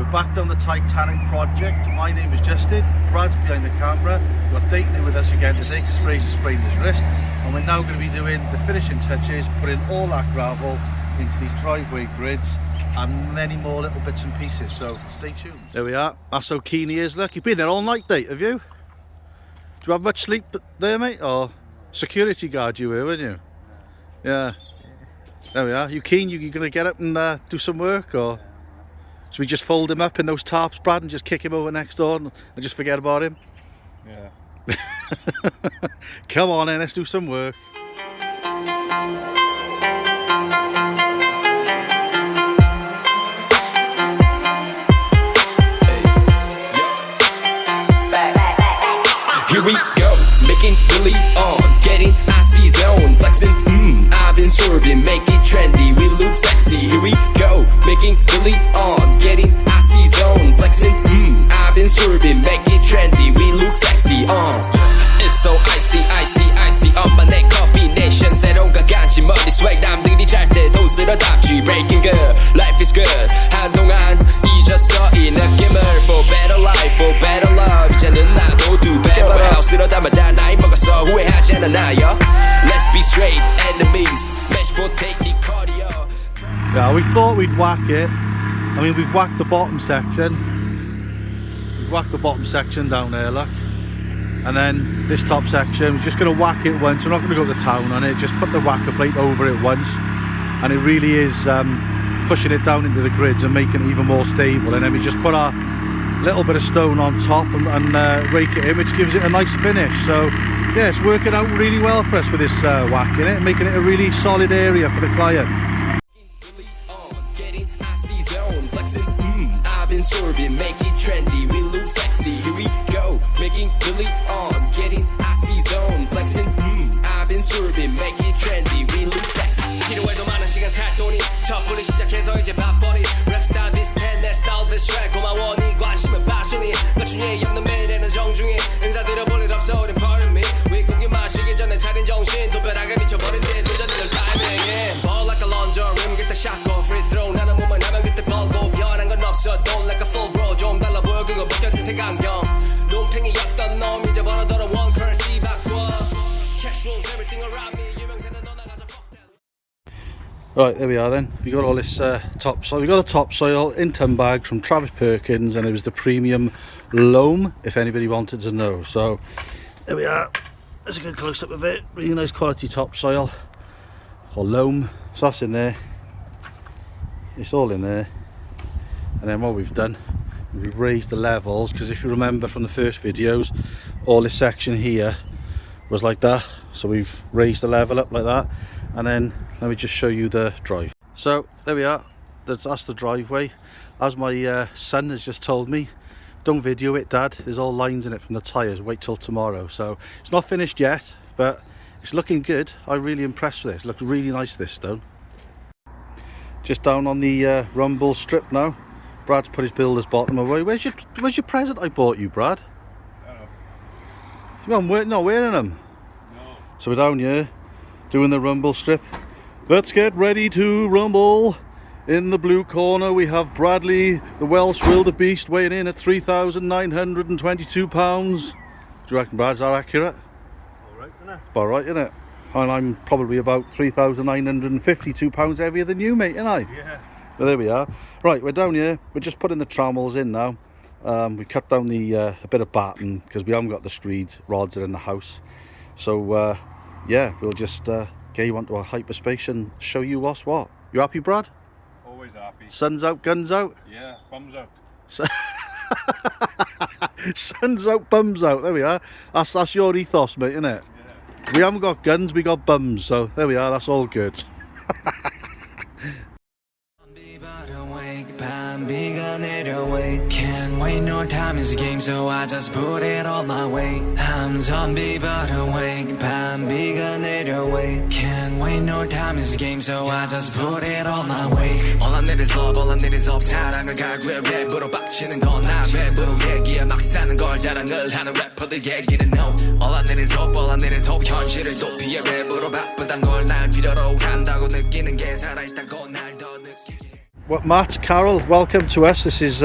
we're back down the Titanic Project. My name is Justin, Brad's behind the camera. We've got Dayton with us again today because Fraser sprained his wrist. And we're now going to be doing the finishing touches, putting all that gravel into these driveway grids and many more little bits and pieces, so stay tuned. There we are, that's how keen he is. Look, you've been there all night, Date, have you? Do you have much sleep there, mate? Or security guard you were, weren't you? Yeah. There we are. You keen? You going to get up and do some work, or should we just fold him up in those tarps, Brad, and just kick him over next door and just forget about him? Yeah. Come on in, let's do some work. Here we go, making really on, getting icy zone, flexing, I've been swerving, make it trendy, we look sexy. Here we go, making really on, getting icy zone, flexing, I've been swerving, make it trendy, we look sexy, It's so icy, icy, icy, 엄마 내 combination, 새로운 가간지 머리 swag, 남들이 잘 때도 쓸어담지, breaking good, life is good, 한동안 잊었어 이 느낌을, for better life, for better love, 이제는 나도 두 배로 쓸어담아다 나이 먹었어 후회하지 않아 나요. Let's be straight enemies, match for technique cardio. Yeah, we thought we'd whack it. I mean, we've whacked the bottom section. We've whacked the bottom section down there, look. And then this top section, we're just going to whack it once. We're not going to go to town on it. Just put the whacker plate over it once. And it really is pushing it down into the grids and making it even more stable. And then we just put our little bit of stone on top and rake it in, which gives it a nice finish. So yeah, it's working out really well for us with this whacking it, making it a really solid area for the client. I've been swerving, make it trendy, we look sexy. Here we go, making really on, getting icy zone, flexing. I've been swerving, make it trendy, we look sexy. 필요해도 많은 시간 살 돈이 섣불리 시작해서 이제 밥벌이 랩스타일 비슷해 내 스타일 디스트랙 고마워 네 관심은 passion이 나중에 없는 매일에는 정중히 인사드려 볼 일 없어 우린 pardon me 윗고기 마시기 전에 차린 정신 또 벼락에 미쳐버린 뒤 늦어지는 타이밍에 ball like a launcher rim get the shot go free throw 나는 몸을 하면 그때 벌고 변한 건 없어 don't like a full bro 좀 달라 보여 그거 벗겨진 색안경 눈탱이였던 놈 이제 벌어더러 one currency 바꿔 cash rules everything around me 유명세는 너 나가자. Right, there we are then. We got all this topsoil. We got the topsoil in tin bags from Travis Perkins, and it was the premium loam, if anybody wanted to know. So there we are. There's a good close up of it. Really nice quality topsoil or loam. So that's in there. It's all in there. And then what we've done, we've raised the levels, because if you remember from the first videos, all this section here was like that. So we've raised the level up like that. And then let me just show you the drive. So there we are, that's the driveway. As my son has just told me, don't video it, Dad, there's all lines in it from the tyres, wait till tomorrow. So it's not finished yet, but it's looking good. I'm really impressed with it. It looks really nice, this stone. Just down on the rumble strip now. Brad's put his builder's bottom away. Where's your present I bought you, Brad? You're not wearing them? No. So we're down here doing the rumble strip. Let's get ready to rumble. In the blue corner we have Bradley, the Welsh wildebeest, weighing in at 3,922 pounds. Do you reckon, Brad, is that accurate? Alright, isn't it? About right, isn't it? And I'm probably about 3,952 pounds heavier than you, mate, ain't I? Yeah. Well, there we are. Right, we're down here. We're just putting the trammels in now. We cut down the a bit of batten because we haven't got the screed rods that are in the house. So yeah, we'll just get you onto a hyperspace and show you what's what. You happy, Brad? Always happy. Sun's out, guns out? Yeah, bums out. Sun's out, bums out. There we are. That's your ethos, mate, isn't it? Yeah. We haven't got guns, we got bums. So there we are, that's all good. Can't wait, no time is a game, so I just put it all my way. I'm zombie but awake, 밤비가 내려와. Can't wait, no time is a game, so I just put it all my way. All I need is love, all I need is hope. 사랑을 갈구해 랩으로 박치는 건 나 랩으로 얘기해 막 사는 걸 자랑을 하는 래퍼들 얘기는 no. All I need is hope, all I need is hope. 현실을 도피해 랩으로 바쁘단 걸 날 필요로 한다고 느끼는 게 살아있다고 날 더 느끼게. Well, Matt Carroll, welcome to us. This is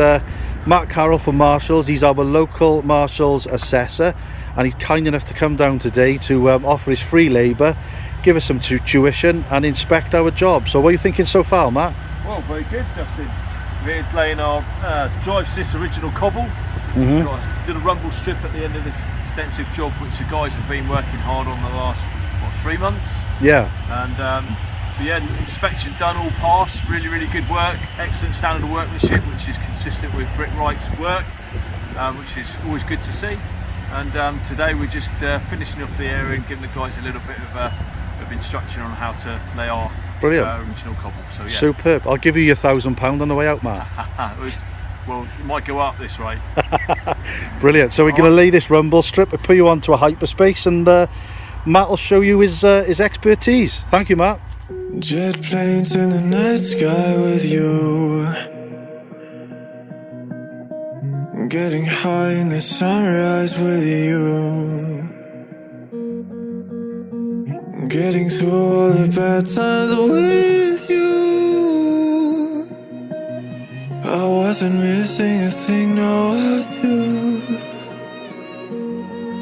Matt Carroll from Marshalls. He's our local Marshalls assessor, and he's kind enough to come down today to offer his free labour, give us some tuition and inspect our job. So what are you thinking so far, Matt? Well, very good, Justin. We're laying our drive assist original cobble. Got a little rumble strip at the end of this extensive job, which the guys have been working hard on the last 3 months. Yeah. And so yeah, inspection done, all passed. Really good work. Excellent standard of workmanship, which is consistent with Brickright's work, which is always good to see. And today we're just finishing off the area and giving the guys a little bit of instruction on how to lay our original cobble. So yeah. Superb. I'll give you your £1,000 on the way out, Matt. Well, it might go up this way. Brilliant. So we're going to lay this rumble strip, we'll put you onto a hyperspace, and Matt will show you his expertise. Thank you, Matt. Jet planes in the night sky with you, getting high in the sunrise with you, getting through all the bad times with you. I wasn't missing a thing, no I do.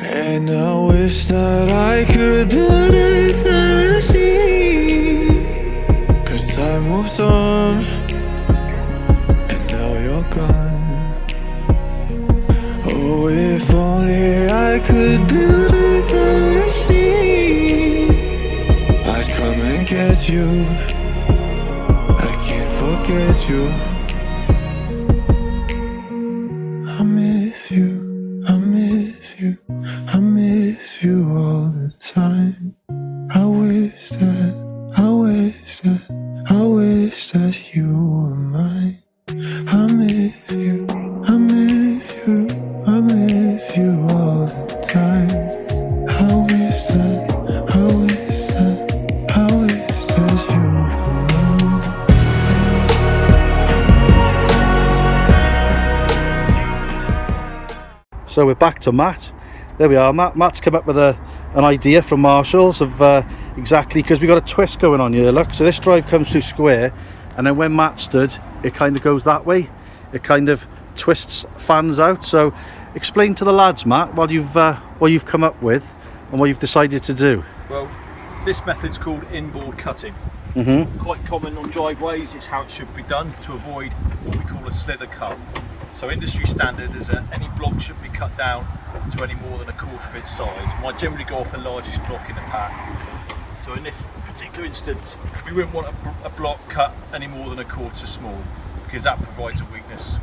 And I wish that I could build a time machine, 'cause time moves on, and now you're gone. Oh, if only I could build a time machine, I'd come and get you. I can't forget you. I miss you, I miss you, I miss you all the time. I wish that you were mine. I miss you, I miss you, I miss you all the time. I wish that you were mine. So we're back to Matt. There we are, Matt. Matt's come up with an idea from Marshalls of exactly, because we've got a twist going on here, look. So this drive comes through square, and then when Matt stood, it kind of goes that way. It kind of twists, fans out. So explain to the lads, Matt, what you've come up with and what you've decided to do. Well, this method's called inboard cutting. Quite common on driveways. It's how it should be done to avoid what we call a slither cut. So industry standard is that any block should be cut down to any more than a quarter of its size. I might generally go off the largest block in the pack. So in this particular instance, we wouldn't want a block cut any more than a quarter small, because that provides a weakness,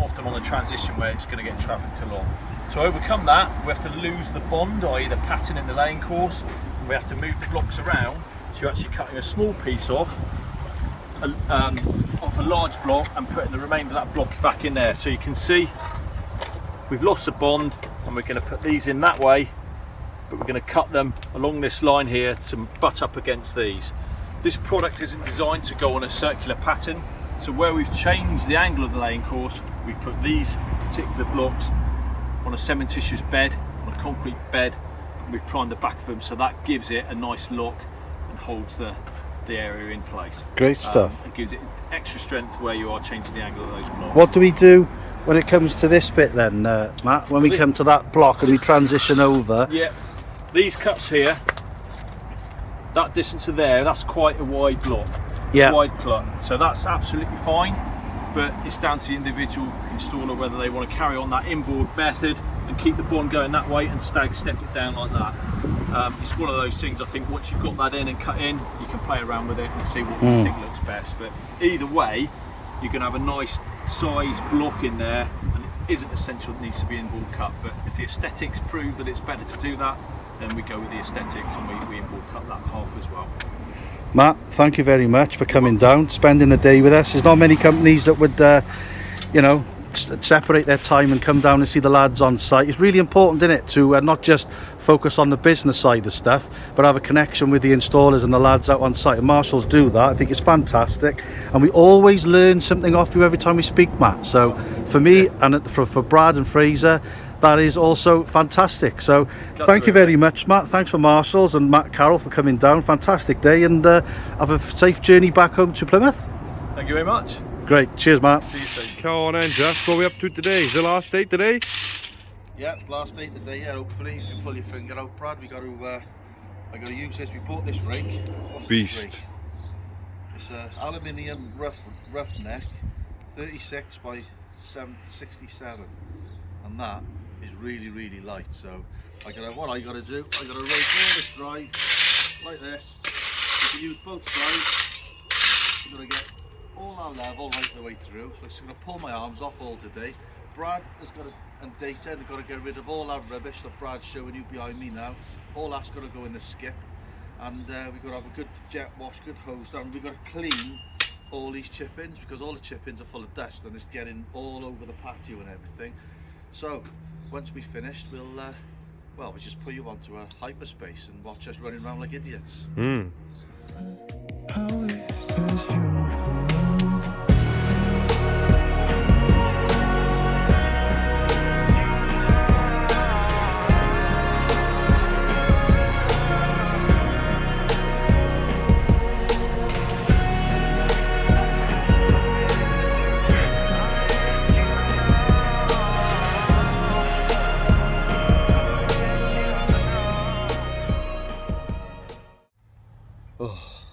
often on a transition where it's going to get trafficked along. To overcome that, we have to lose the bond, i.e. the pattern in the laying course, and we have to move the blocks around, so you're actually cutting a small piece off a large block and putting the remainder of that block back in there. So you can see we've lost the bond, and we're going to put these in that way, but we're going to cut them along this line here to butt up against these. This product isn't designed to go on a circular pattern, so where we've changed the angle of the laying course, we put these particular blocks on a cementitious bed, on a concrete bed, and we've primed the back of them, so that gives it a nice lock and holds the area in place. Great stuff. It gives it extra strength where you are changing the angle of those blocks. What do we do when it comes to this bit then, Matt? When we come to that block and we transition over? Yeah, these cuts here, that distance to there, that's quite a wide block. Yeah. Wide cut. So that's absolutely fine, but it's down to the individual installer whether they want to carry on that inboard method and keep the bond going that way and step it down like that. It's one of those things, I think, once you've got that in and cut in, you can play around with it and see what you think looks best. But either way, you're going to have a nice size block in there, and it isn't essential it needs to be inboard cut, but if the aesthetics prove that it's better to do that, then we go with the aesthetics and we inboard cut that half as well. Matt, thank you very much for coming down, spending the day with us. There's not many companies that would separate their time and come down and see the lads on site. It's really important, isn't it, to not just focus on the business side of stuff, but have a connection with the installers and the lads out on site. And Marshalls do that. I think it's fantastic, and we always learn something off you every time we speak, Matt. So for me and for Brad and Fraser, that is also fantastic. So thank you very much, Matt. Thanks for Marshalls and Matt Carroll for coming down. Fantastic day, and have a safe journey back home to Plymouth. Thank you very much. Great, cheers Matt. See you soon. Come on then, Jeff. What are we up to today? Is the last day today? Yeah, last day today. Yeah, hopefully if you pull your finger out, Brad, we got to. I got to use this. We bought this rake. What's Beast. This rake? It's a aluminium roughneck, 36 by 67, and that is really light. So what I got to do, I got to rake all this drive like this. You can use both sides. I'm going to get all our level right the way through. So I'm just going to pull my arms off all today. Brad has got to, and Data, they've got to get rid of all our rubbish that Brad's showing you behind me now. All that's got to go in the skip, and we've got to have a good jet wash, good hose down. We've got to clean all these chip-ins because all the chip-ins are full of dust and it's getting all over the patio and everything. So once we've finished, we'll just put you onto a hyperspace and watch us running around like idiots. How is this you?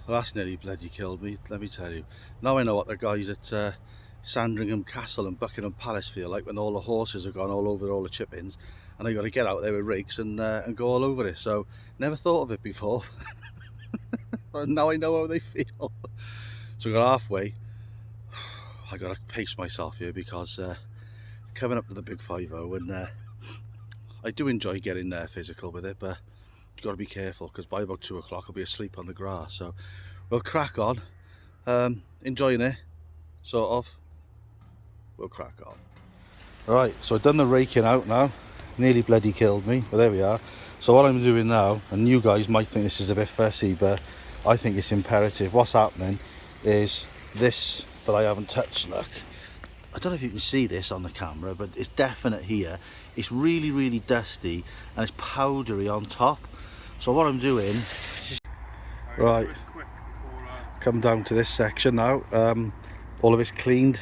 That's nearly bloody killed me, let me tell you. Now I know what the guys at Sandringham Castle and Buckingham Palace feel like when all the horses have gone all over all the chip-ins, and they got to get out there with rakes and go all over it. So never thought of it before. But now I know how they feel. So we got halfway. I got to pace myself here because coming up to the big 5-0, and I do enjoy getting physical with it, but you've got to be careful because by about 2 o'clock I'll be asleep on the grass. So we'll crack on. Enjoying it, sort of. We'll crack on. Right, so I've done the raking out now. Nearly bloody killed me, but there we are. So what I'm doing now, and you guys might think this is a bit fussy, but I think it's imperative. What's happening is this that I haven't touched, look. I don't know if you can see this on the camera, but it's definite here. It's really dusty and it's powdery on top. So what I'm doing, right, come down to this section now. All of it's cleaned,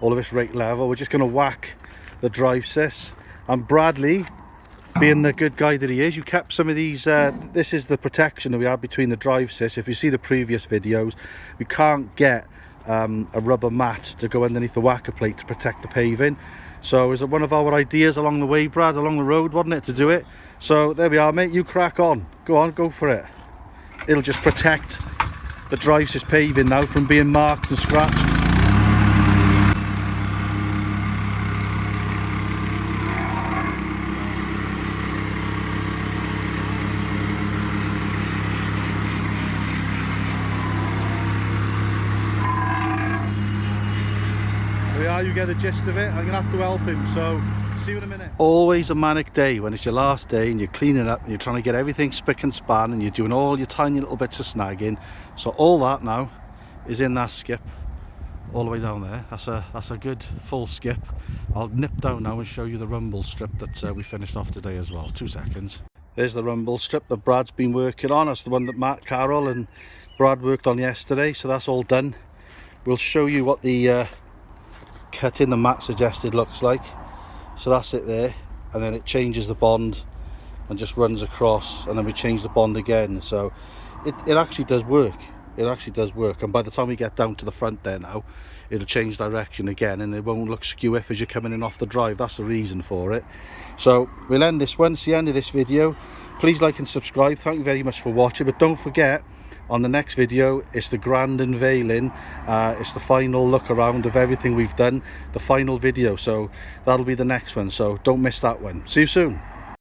all of it's rake level. We're just going to whack the drive sys. And Bradley, being the good guy that he is, you kept some of these, this is the protection that we have between the drive sys. If you see the previous videos, we can't get a rubber mat to go underneath the whacker plate to protect the paving. So is it one of our ideas along the way, Brad, along the road, wasn't it, to do it? So there we are, mate, you crack on, go for it. It'll just protect the drive sys paving now from being marked and scratched. You get the gist of it. I'm gonna have to help him, so see you in a minute. Always a manic day when it's your last day and you're cleaning up and you're trying to get everything spick and span and you're doing all your tiny little bits of snagging. So all that now is in that skip all the way down there. That's a good full skip. I'll nip down now and show you the rumble strip that we finished off today as well. 2 seconds. There's the rumble strip that Brad's been working on. That's the one that Matt, Carol and Brad worked on yesterday, so that's all done. We'll show you what the cutting the Matt suggested looks like. So that's it there, and then it changes the bond and just runs across, and then we change the bond again. So it actually does work. It actually does work, and by the time we get down to the front there now, it'll change direction again and it won't look skew if as you're coming in off the drive. That's the reason for it. So we'll end this one. It's the end of this video. Please like and subscribe. Thank you very much for watching, but don't forget, on the next video, it's the grand unveiling. It's the final look around of everything we've done, the final video. So that'll be the next one. So don't miss that one. See you soon.